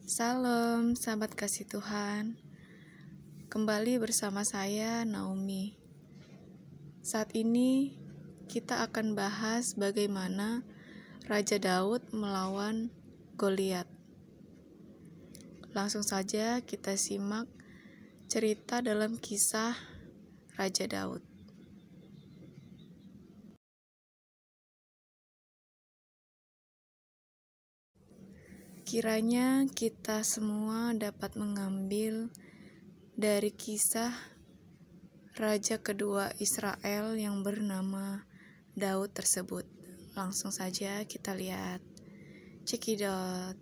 Salam, sahabat kasih Tuhan. Kembali bersama saya, Naomi. Saat ini kita akan bahas bagaimana Raja Daud melawan Goliat. Langsung saja kita simak cerita dalam kisah Raja Daud. Kiranya kita semua dapat mengambil dari kisah Raja kedua Israel yang bernama Daud tersebut. Langsung saja kita lihat. Cekidot.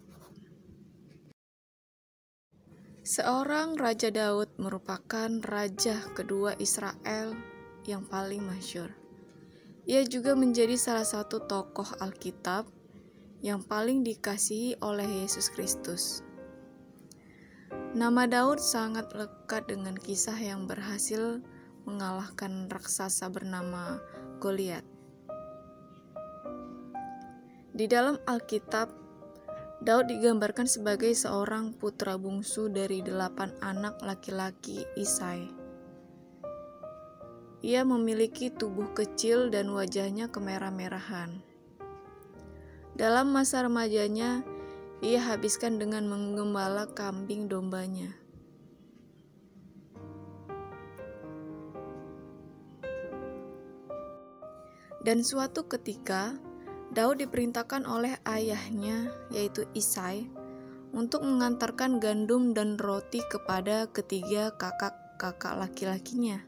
Seorang Raja Daud merupakan raja kedua Israel yang paling masyhur. Ia juga menjadi salah satu tokoh Alkitab yang paling dikasihi oleh Yesus Kristus. Nama Daud sangat lekat dengan kisah yang berhasil mengalahkan raksasa bernama Goliat. Di dalam Alkitab, Daud digambarkan sebagai seorang putra bungsu dari 8 anak laki-laki Isai. Ia memiliki tubuh kecil dan wajahnya kemerah-merahan. Dalam masa remajanya, ia habiskan dengan menggembala kambing dombanya. Dan suatu ketika, Daud diperintahkan oleh ayahnya, yaitu Isai, untuk mengantarkan gandum dan roti kepada ketiga kakak-kakak laki-lakinya,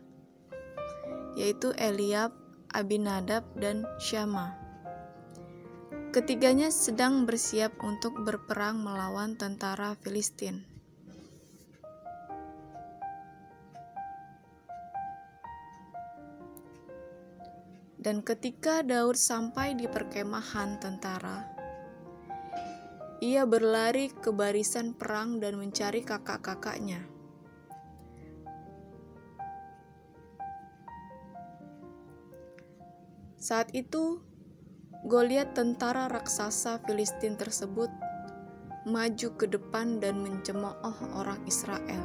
yaitu Eliab, Abinadab, dan Syama. Ketiganya sedang bersiap untuk berperang melawan tentara Filistin. Dan ketika Daud sampai di perkemahan tentara, ia berlari ke barisan perang dan mencari kakak-kakaknya. Saat itu, Goliat, tentara raksasa Filistin tersebut, maju ke depan dan mencemooh orang Israel.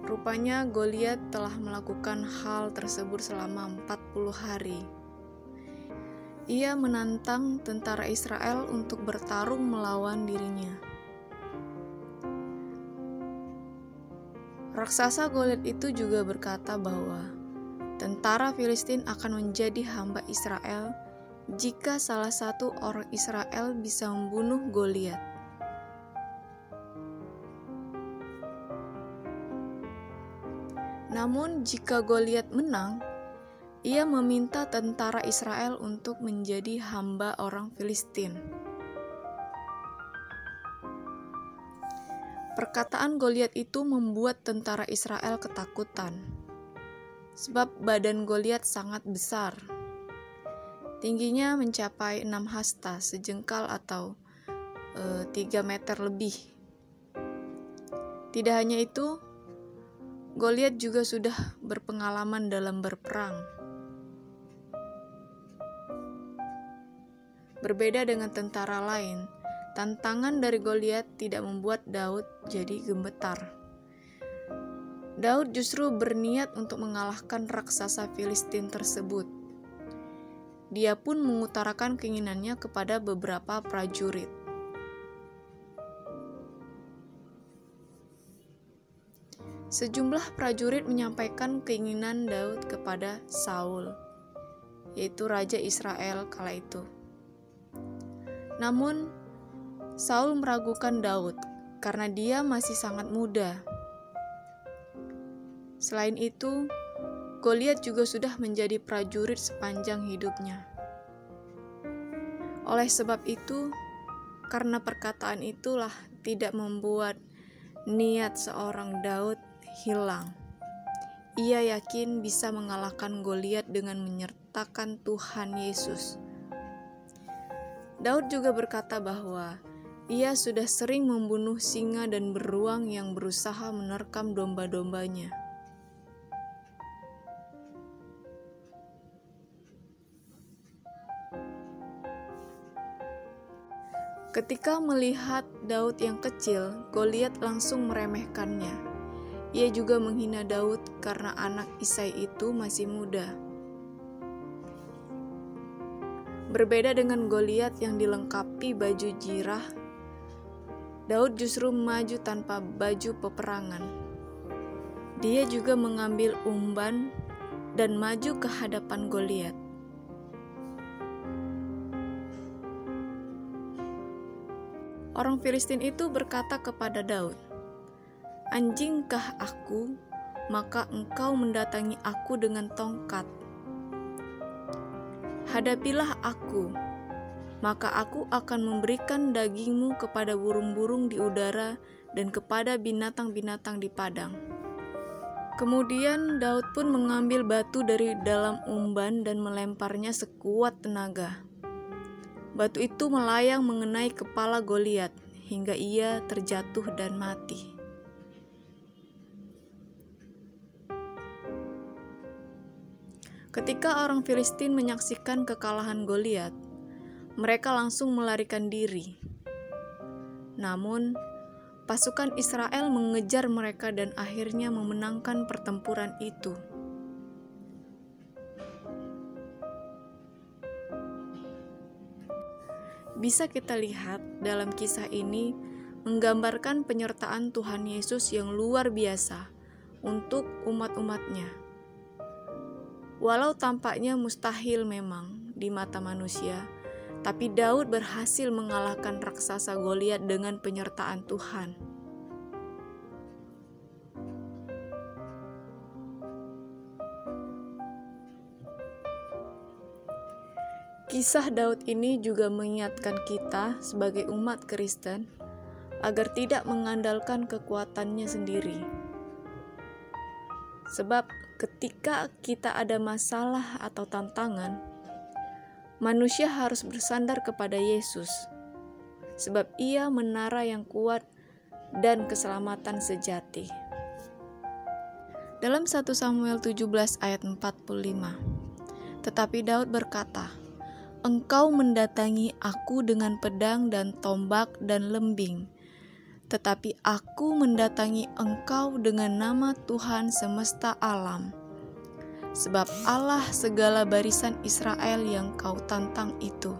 Rupanya Goliat telah melakukan hal tersebut selama 40 hari. Ia menantang tentara Israel untuk bertarung melawan dirinya. Raksasa Goliat itu juga berkata bahwa tentara Filistin akan menjadi hamba Israel jika salah satu orang Israel bisa membunuh Goliat. Namun jika Goliat menang, ia meminta tentara Israel untuk menjadi hamba orang Filistin. Perkataan Goliat itu membuat tentara Israel ketakutan, sebab badan Goliat sangat besar. Tingginya mencapai 6 hasta, sejengkal atau 3 meter lebih. Tidak hanya itu, Goliat juga sudah berpengalaman dalam berperang. Berbeda dengan tentara lain, tantangan dari Goliat tidak membuat Daud jadi gemetar. Daud justru berniat untuk mengalahkan raksasa Filistin tersebut. Dia pun mengutarakan keinginannya kepada beberapa prajurit. Sejumlah prajurit menyampaikan keinginan Daud kepada Saul, yaitu raja Israel kala itu. Namun, Saul meragukan Daud karena dia masih sangat muda. Selain itu, Goliat juga sudah menjadi prajurit sepanjang hidupnya. Oleh sebab itu, karena perkataan itulah tidak membuat niat seorang Daud hilang. Ia yakin bisa mengalahkan Goliat dengan menyertakan Tuhan Yesus. Daud juga berkata bahwa ia sudah sering membunuh singa dan beruang yang berusaha menerkam domba-dombanya. Ketika melihat Daud yang kecil, Goliat langsung meremehkannya. Ia juga menghina Daud karena anak Isai itu masih muda. Berbeda dengan Goliat yang dilengkapi baju jirah, Daud justru maju tanpa baju peperangan. Dia juga mengambil umban dan maju ke hadapan Goliat. Orang Filistin itu berkata kepada Daud, "Anjingkah aku, maka engkau mendatangi aku dengan tongkat? Hadapilah aku, maka aku akan memberikan dagingmu kepada burung-burung di udara dan kepada binatang-binatang di padang." Kemudian Daud pun mengambil batu dari dalam umban dan melemparnya sekuat tenaga. Batu itu melayang mengenai kepala Goliat hingga ia terjatuh dan mati. Ketika orang Filistin menyaksikan kekalahan Goliat, mereka langsung melarikan diri. Namun, pasukan Israel mengejar mereka dan akhirnya memenangkan pertempuran itu. Bisa kita lihat dalam kisah ini menggambarkan penyertaan Tuhan Yesus yang luar biasa untuk umat-umatnya. Walau tampaknya mustahil memang di mata manusia, tapi Daud berhasil mengalahkan raksasa Goliat dengan penyertaan Tuhan. Kisah Daud ini juga mengingatkan kita sebagai umat Kristen agar tidak mengandalkan kekuatannya sendiri. Sebab ketika kita ada masalah atau tantangan, manusia harus bersandar kepada Yesus, sebab Ia menara yang kuat dan keselamatan sejati. Dalam 1 Samuel 17 ayat 45, tetapi Daud berkata, "Engkau mendatangi aku dengan pedang dan tombak dan lembing, tetapi aku mendatangi engkau dengan nama Tuhan semesta alam, sebab Allah segala barisan Israel yang kau tantang itu."